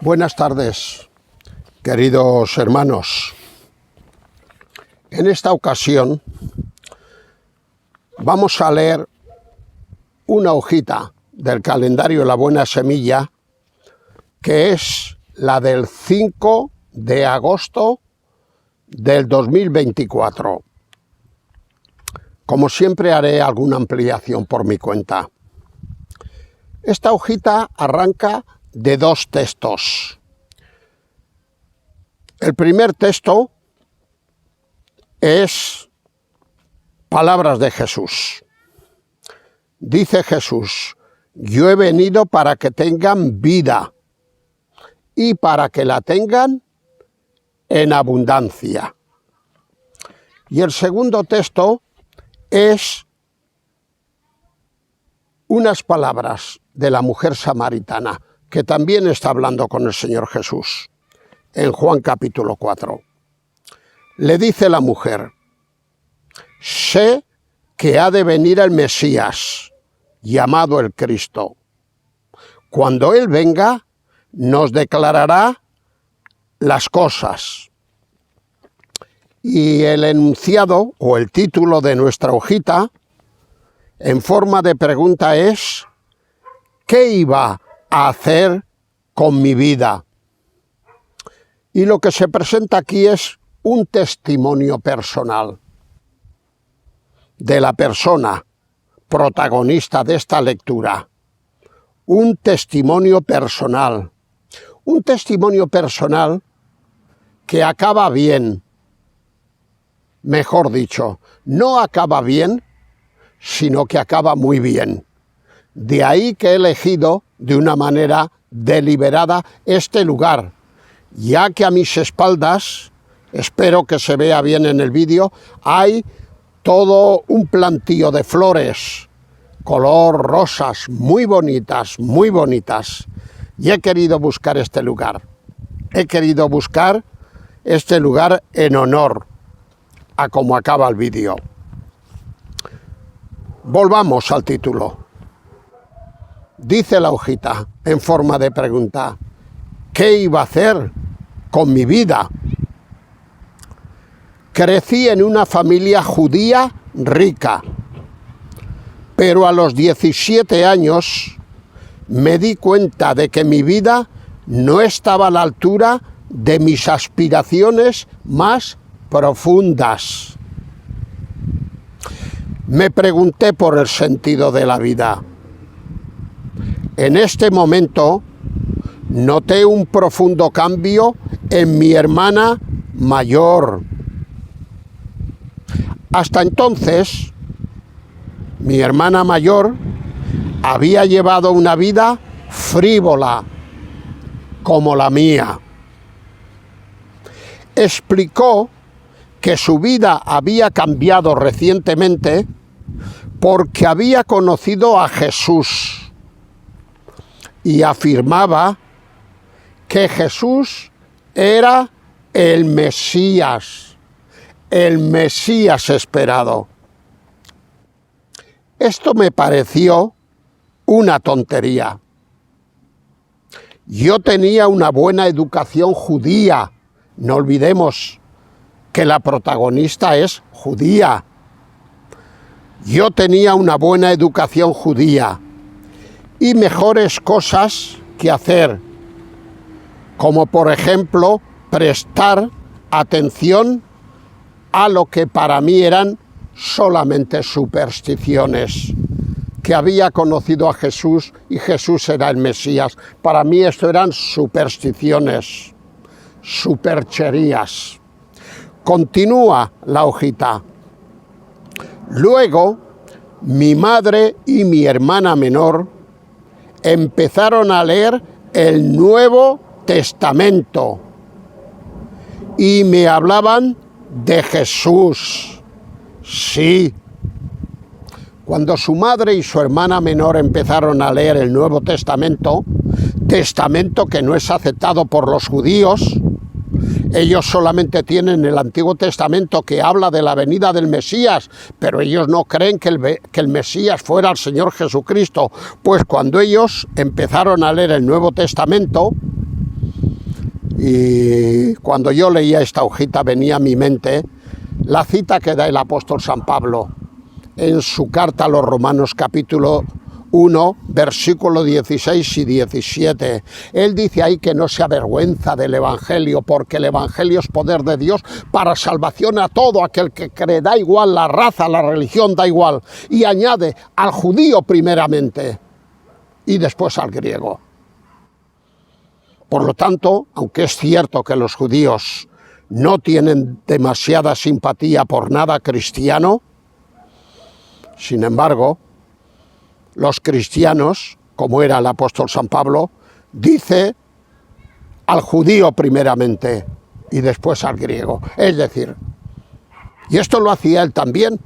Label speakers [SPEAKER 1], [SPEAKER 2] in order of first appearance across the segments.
[SPEAKER 1] Buenas tardes, queridos hermanos. En esta ocasión vamos a leer una hojita del calendario de la Buena Semilla, que es la del 5 de agosto del 2024. Como siempre, haré alguna ampliación por mi cuenta. Esta hojita arranca de dos textos. El primer texto es palabras de Jesús. Dice Jesús: yo he venido para que tengan vida y para que la tengan en abundancia. Y el segundo texto es unas palabras de la mujer samaritana, que también está hablando con el Señor Jesús, en Juan capítulo 4. Le dice la mujer: sé que ha de venir el Mesías, llamado el Cristo. Cuando Él venga, nos declarará las cosas. Y el enunciado, o el título de nuestra hojita, en forma de pregunta es: ¿qué iba a hacer con mi vida? Y lo que se presenta aquí es un testimonio personal de la persona protagonista de esta lectura. Un testimonio personal que acaba bien. Mejor dicho, no acaba bien, sino que acaba muy bien. De ahí que he elegido de una manera deliberada este lugar, ya que a mis espaldas, espero que se vea bien en el vídeo, hay todo un plantío de flores, color rosas, muy bonitas, muy bonitas. Y he querido buscar este lugar. He querido buscar este lugar en honor a cómo acaba el vídeo. Volvamos al título. Dice la hojita, en forma de pregunta: ¿qué iba a hacer con mi vida? Crecí en una familia judía rica, pero a los 17 años me di cuenta de que mi vida no estaba a la altura de mis aspiraciones más profundas. Me pregunté por el sentido de la vida. En este momento noté un profundo cambio en mi hermana mayor. Hasta entonces, mi hermana mayor había llevado una vida frívola, como la mía. Explicó que su vida había cambiado recientemente porque había conocido a Jesús, y afirmaba que Jesús era el Mesías esperado. Esto me pareció una tontería. Yo tenía una buena educación judía. No olvidemos que la protagonista es judía. Yo tenía una buena educación judía y mejores cosas que hacer, como por ejemplo prestar atención a lo que para mí eran solamente supersticiones, que había conocido a Jesús y Jesús era el Mesías. Para mí esto eran supersticiones, supercherías. Continúa la hojita. Luego, mi madre y mi hermana menor empezaron a leer el Nuevo Testamento y me hablaban de Jesús. Sí. Cuando su madre y su hermana menor empezaron a leer el Nuevo Testamento, testamento que no es aceptado por los judíos, ellos solamente tienen el Antiguo Testamento que habla de la venida del Mesías, pero ellos no creen que el Mesías fuera el Señor Jesucristo. Pues cuando ellos empezaron a leer el Nuevo Testamento, Y cuando yo leía esta hojita venía a mi mente la cita que da el apóstol San Pablo en su carta a los Romanos capítulo 1, versículo 16 y 17. Él dice ahí que no se avergüenza del Evangelio, porque el Evangelio es poder de Dios para salvación a todo aquel que cree, da igual la raza, la religión, da igual. Y añade al judío primeramente y después al griego. Por lo tanto, aunque es cierto que los judíos no tienen demasiada simpatía por nada cristiano, sin embargo, los cristianos, como era el apóstol San Pablo, dice al judío primeramente y después al griego. Es decir, y esto lo hacía él también.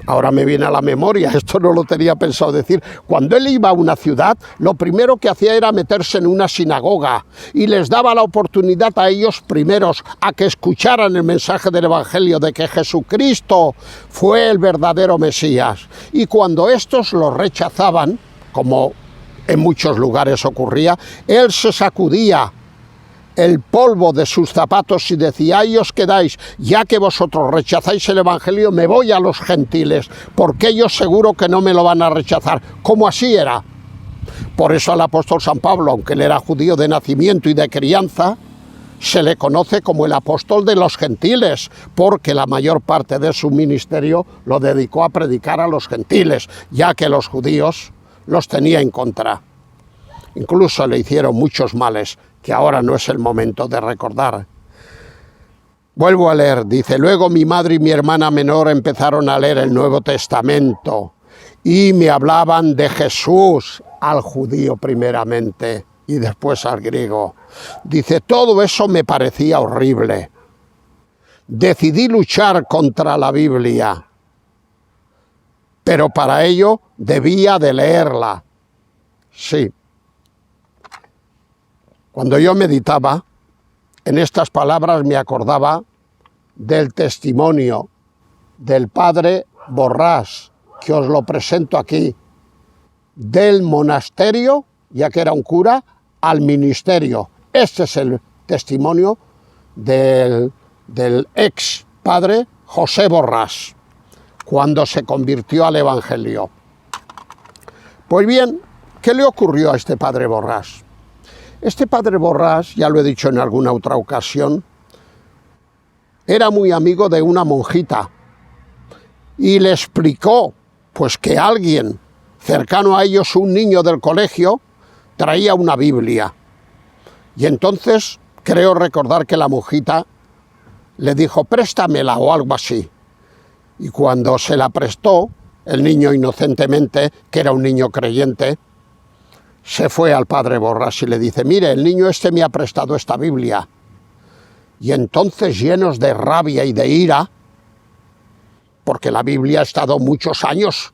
[SPEAKER 1] Ahora me viene a la memoria, esto no lo tenía pensado decir. Cuando él iba a una ciudad, lo primero que hacía era meterse en una sinagoga y les daba la oportunidad a ellos primeros a que escucharan el mensaje del Evangelio de que Jesucristo fue el verdadero Mesías. Y cuando estos lo rechazaban, como en muchos lugares ocurría, él se sacudía el polvo de sus zapatos y decía: ahí os quedáis, ya que vosotros rechazáis el Evangelio, me voy a los gentiles, porque ellos seguro que no me lo van a rechazar. Como así era. Por eso al apóstol San Pablo, aunque él era judío de nacimiento y de crianza, se le conoce como el apóstol de los gentiles, porque la mayor parte de su ministerio lo dedicó a predicar a los gentiles, ya que los judíos los tenía en contra. Incluso le hicieron muchos males, que ahora no es el momento de recordar. Vuelvo a leer, dice: luego mi madre y mi hermana menor empezaron a leer el Nuevo Testamento y me hablaban de Jesús, al judío primeramente y después al griego. Dice: todo eso me parecía horrible. Decidí luchar contra la Biblia, pero para ello debía de leerla. Sí. Cuando yo meditaba en estas palabras me acordaba del testimonio del padre Borrás, que os lo presento aquí, del monasterio, ya que era un cura, al ministerio. Este es el testimonio del ex padre José Borrás, cuando se convirtió al Evangelio. Pues bien, ¿qué le ocurrió a este padre Borrás? Este padre Borrás, ya lo he dicho en alguna otra ocasión, era muy amigo de una monjita y le explicó pues que alguien cercano a ellos, un niño del colegio, traía una Biblia. Y entonces creo recordar que la monjita le dijo: préstamela o algo así. Y cuando se la prestó, el niño inocentemente, que era un niño creyente, se fue al padre Borrás y le dice: mire, el niño este me ha prestado esta Biblia. Y entonces, llenos de rabia y de ira, porque la Biblia ha estado muchos años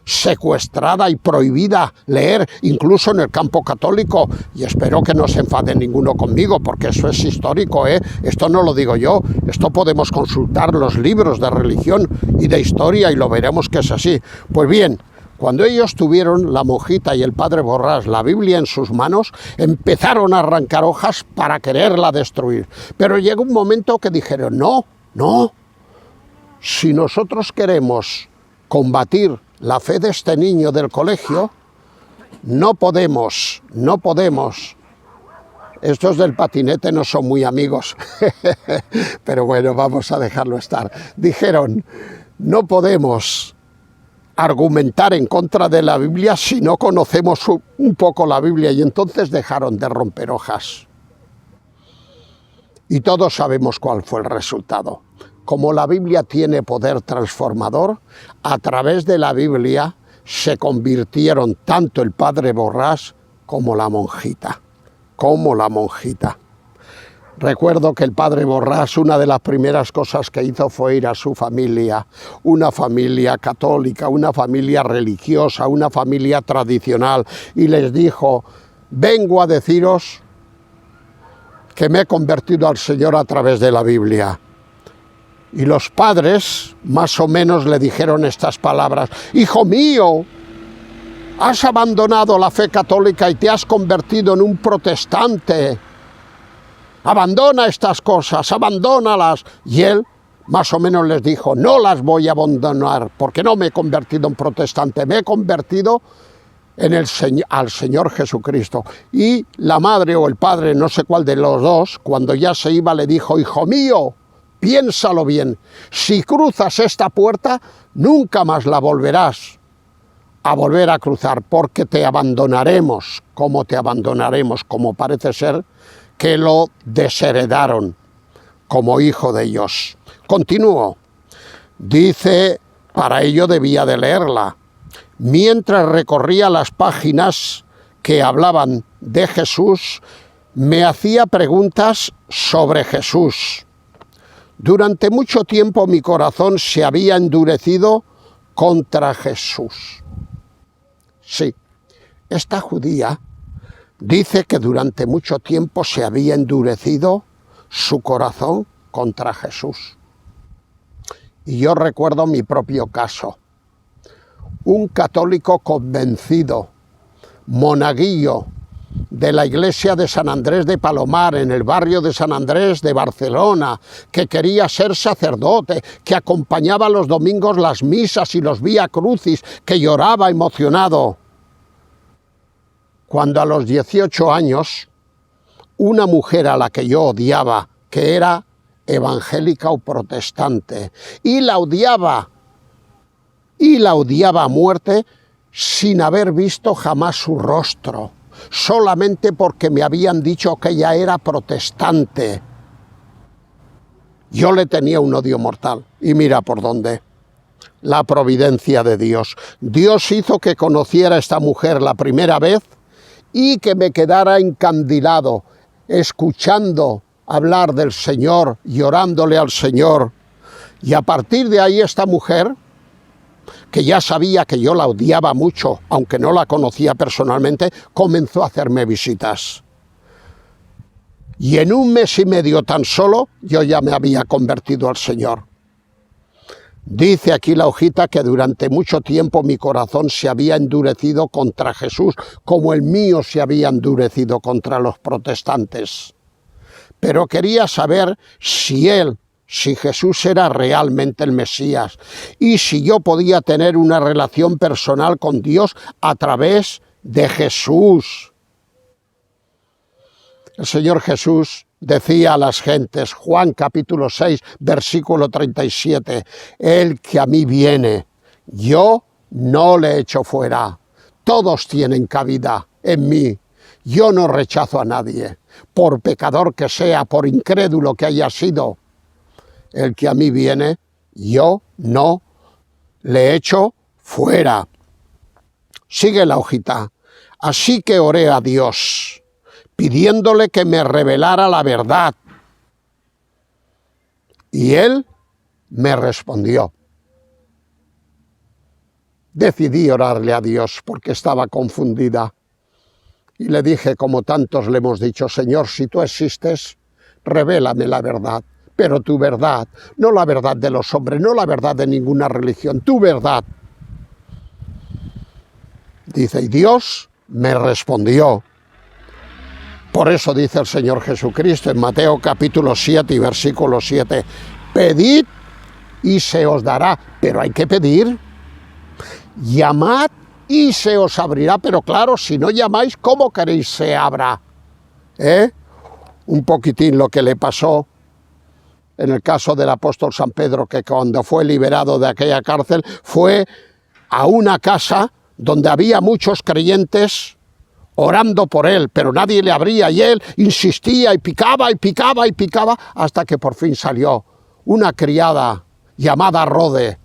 [SPEAKER 1] secuestrada y prohibida leer, incluso en el campo católico, y espero que no se enfade ninguno conmigo, porque eso es histórico, esto no lo digo yo, esto podemos consultar los libros de religión y de historia y lo veremos que es así. Pues bien, cuando ellos tuvieron, la monjita y el padre Borrás, la Biblia en sus manos, empezaron a arrancar hojas para quererla destruir. Pero llegó un momento que dijeron: no, si nosotros queremos combatir la fe de este niño del colegio, no podemos. Estos del patinete no son muy amigos, pero bueno, vamos a dejarlo estar. Dijeron: no podemos argumentar en contra de la Biblia si no conocemos un poco la Biblia, y entonces dejaron de romper hojas. Y todos sabemos cuál fue el resultado. Como la Biblia tiene poder transformador, a través de la Biblia se convirtieron tanto el padre Borrás como la monjita. Recuerdo que el padre Borrás, una de las primeras cosas que hizo fue ir a su familia, una familia católica, una familia religiosa, una familia tradicional, y les dijo: vengo a deciros que me he convertido al Señor a través de la Biblia. Y los padres más o menos le dijeron estas palabras: hijo mío, has abandonado la fe católica y te has convertido en un protestante. abandona estas cosas, abandónalas. Y él más o menos les dijo, no las voy a abandonar, porque no me he convertido en protestante, me he convertido al Señor Jesucristo. Y la madre o el padre, no sé cuál de los dos, cuando ya se iba le dijo, hijo mío, piénsalo bien, si cruzas esta puerta, nunca más la volverás a volver a cruzar, porque te abandonaremos, como parece ser que lo desheredaron como hijo de ellos. Continúo. Dice, para ello debía de leerla. Mientras recorría las páginas que hablaban de Jesús, me hacía preguntas sobre Jesús. Durante mucho tiempo mi corazón se había endurecido contra Jesús. Sí, esta judía dice que durante mucho tiempo se había endurecido su corazón contra Jesús. Y yo recuerdo mi propio caso. Un católico convencido, monaguillo, de la iglesia de San Andrés de Palomar, en el barrio de San Andrés de Barcelona, que quería ser sacerdote, que acompañaba los domingos las misas y los Vía Crucis, que lloraba emocionado. Cuando a los 18 años, una mujer a la que yo odiaba, que era evangélica o protestante, y la odiaba a muerte sin haber visto jamás su rostro, solamente porque me habían dicho que ella era protestante. Yo le tenía un odio mortal, y mira por dónde. La providencia de Dios. Dios hizo que conociera a esta mujer la primera vez y que me quedara encandilado, escuchando hablar del Señor y orándole al Señor. Y a partir de ahí esta mujer, que ya sabía que yo la odiaba mucho, aunque no la conocía personalmente, comenzó a hacerme visitas. Y en un mes y medio tan solo, yo ya me había convertido al Señor. Dice aquí la hojita que durante mucho tiempo mi corazón se había endurecido contra Jesús, como el mío se había endurecido contra los protestantes. Pero quería saber si Jesús era realmente el Mesías y si yo podía tener una relación personal con Dios a través de Jesús. El Señor Jesús decía a las gentes, Juan capítulo 6, versículo 37, el que a mí viene, yo no le echo fuera. Todos tienen cabida en mí. Yo no rechazo a nadie, por pecador que sea, por incrédulo que haya sido. El que a mí viene, yo no le echo fuera. Sigue la hojita. Así que oré a Dios, pidiéndole que me revelara la verdad. Y Él me respondió. Decidí orarle a Dios porque estaba confundida. Y le dije, como tantos le hemos dicho, Señor, si tú existes, revélame la verdad. Pero tu verdad, no la verdad de los hombres, no la verdad de ninguna religión, tu verdad. Dice, y Dios me respondió. Por eso dice el Señor Jesucristo en Mateo capítulo 7 y versículo 7, pedid y se os dará, pero hay que pedir. Llamad y se os abrirá, pero claro, si no llamáis, ¿cómo queréis se abra? Un poquitín lo que le pasó en el caso del apóstol San Pedro, que cuando fue liberado de aquella cárcel, fue a una casa donde había muchos creyentes orando por él, pero nadie le abría, y él insistía y picaba y picaba y picaba, hasta que por fin salió una criada llamada Rode.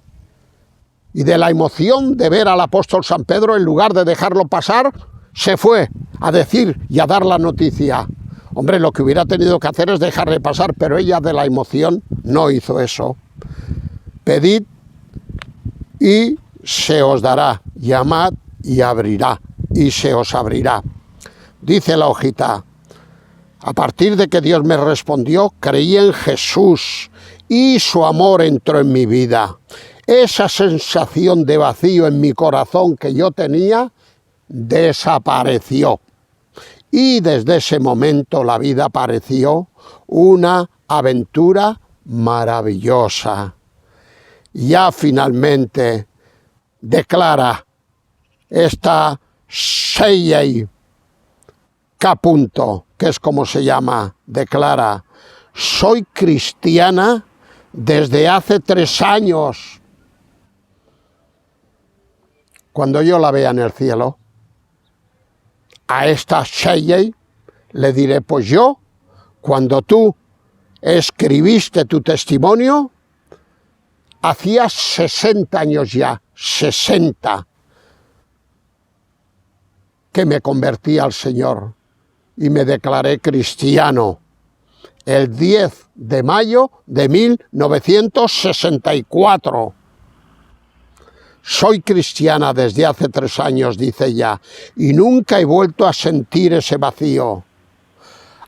[SPEAKER 1] Y de la emoción de ver al apóstol San Pedro, en lugar de dejarlo pasar, se fue a decir y a dar la noticia. Hombre, lo que hubiera tenido que hacer es dejarle pasar, pero ella de la emoción no hizo eso. Pedid y se os dará, llamad y abrirá, y se os abrirá. Dice la hojita, a partir de que Dios me respondió, creí en Jesús y su amor entró en mi vida. Esa sensación de vacío en mi corazón que yo tenía, desapareció. Y desde ese momento la vida pareció una aventura maravillosa. Ya finalmente declara esta Shelley K. que es como se llama, declara: soy cristiana desde hace 3 años. Cuando yo la vea en el cielo, a esta Shelley le diré: pues yo, cuando tú escribiste tu testimonio, hacía 60 años ya, 60, que me convertí al Señor y me declaré cristiano el 10 de mayo de 1964. Soy cristiana desde hace 3 años, dice ella, y nunca he vuelto a sentir ese vacío,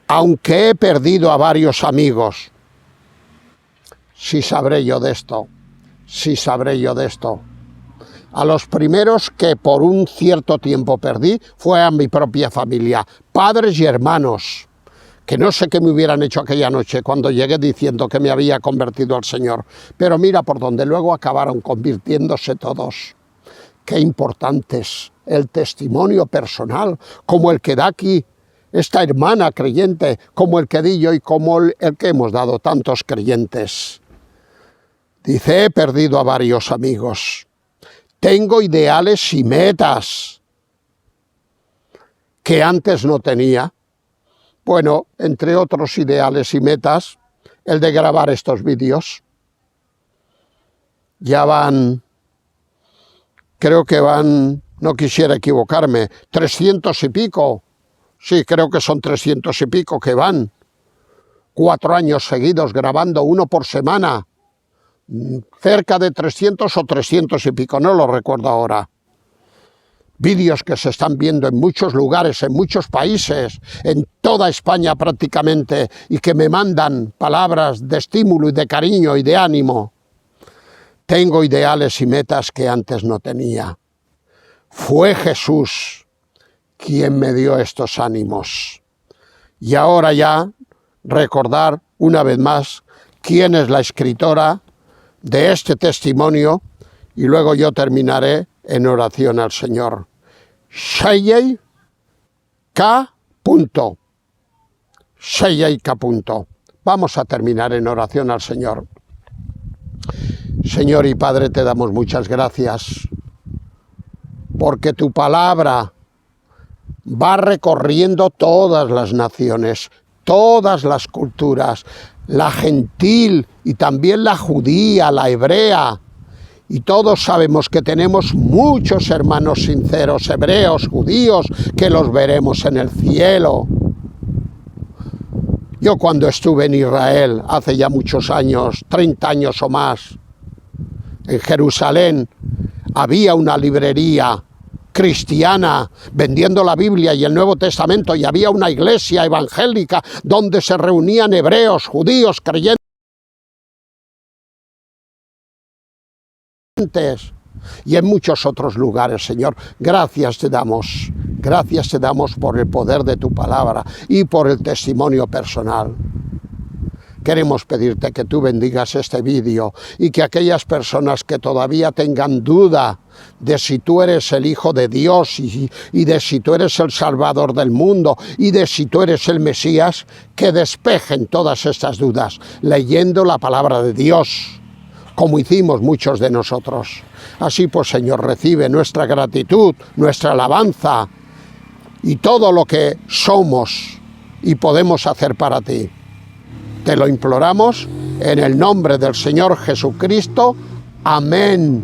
[SPEAKER 1] aunque he perdido a varios amigos. Sí sabré yo de esto, sí sabré yo de esto. A los primeros que por un cierto tiempo perdí fue a mi propia familia, padres y hermanos, que no sé qué me hubieran hecho aquella noche cuando llegué diciendo que me había convertido al Señor. Pero mira por dónde luego acabaron convirtiéndose todos. Qué importante es el testimonio personal, como el que da aquí esta hermana creyente, como el que di yo y como el que hemos dado tantos creyentes. Dice: he perdido a varios amigos. Tengo ideales y metas que antes no tenía. Bueno, entre otros ideales y metas, el de grabar estos vídeos. Ya van, creo que van, no quisiera equivocarme, 300 y pico. Sí, creo que son 300 y pico que van. 4 años seguidos grabando, uno por semana. Cerca de 300 o 300 y pico, no lo recuerdo ahora. Vídeos que se están viendo en muchos lugares, en muchos países, en toda España prácticamente, y que me mandan palabras de estímulo y de cariño y de ánimo. Tengo ideales y metas que antes no tenía. Fue Jesús quien me dio estos ánimos. Y ahora ya recordar una vez más quién es la escritora de este testimonio, y luego yo terminaré en oración al Señor. Shelley K. Shelley K. Vamos a terminar en oración al Señor. Señor y Padre, te damos muchas gracias, porque tu palabra va recorriendo todas las naciones, todas las culturas, la gentil y también la judía, la hebrea. Y todos sabemos que tenemos muchos hermanos sinceros, hebreos, judíos, que los veremos en el cielo. Yo cuando estuve en Israel, hace ya muchos años, 30 años o más, en Jerusalén, había una librería cristiana vendiendo la Biblia y el Nuevo Testamento, y había una iglesia evangélica donde se reunían hebreos, judíos, creyentes, y en muchos otros lugares, Señor. Gracias te damos por el poder de tu palabra y por el testimonio personal. Queremos pedirte que tú bendigas este vídeo y que aquellas personas que todavía tengan duda de si tú eres el Hijo de Dios y de si tú eres el Salvador del mundo y de si tú eres el Mesías, que despejen todas estas dudas leyendo la palabra de Dios, como hicimos muchos de nosotros. Así pues, Señor, recibe nuestra gratitud, nuestra alabanza y todo lo que somos y podemos hacer para ti. Te lo imploramos en el nombre del Señor Jesucristo. Amén.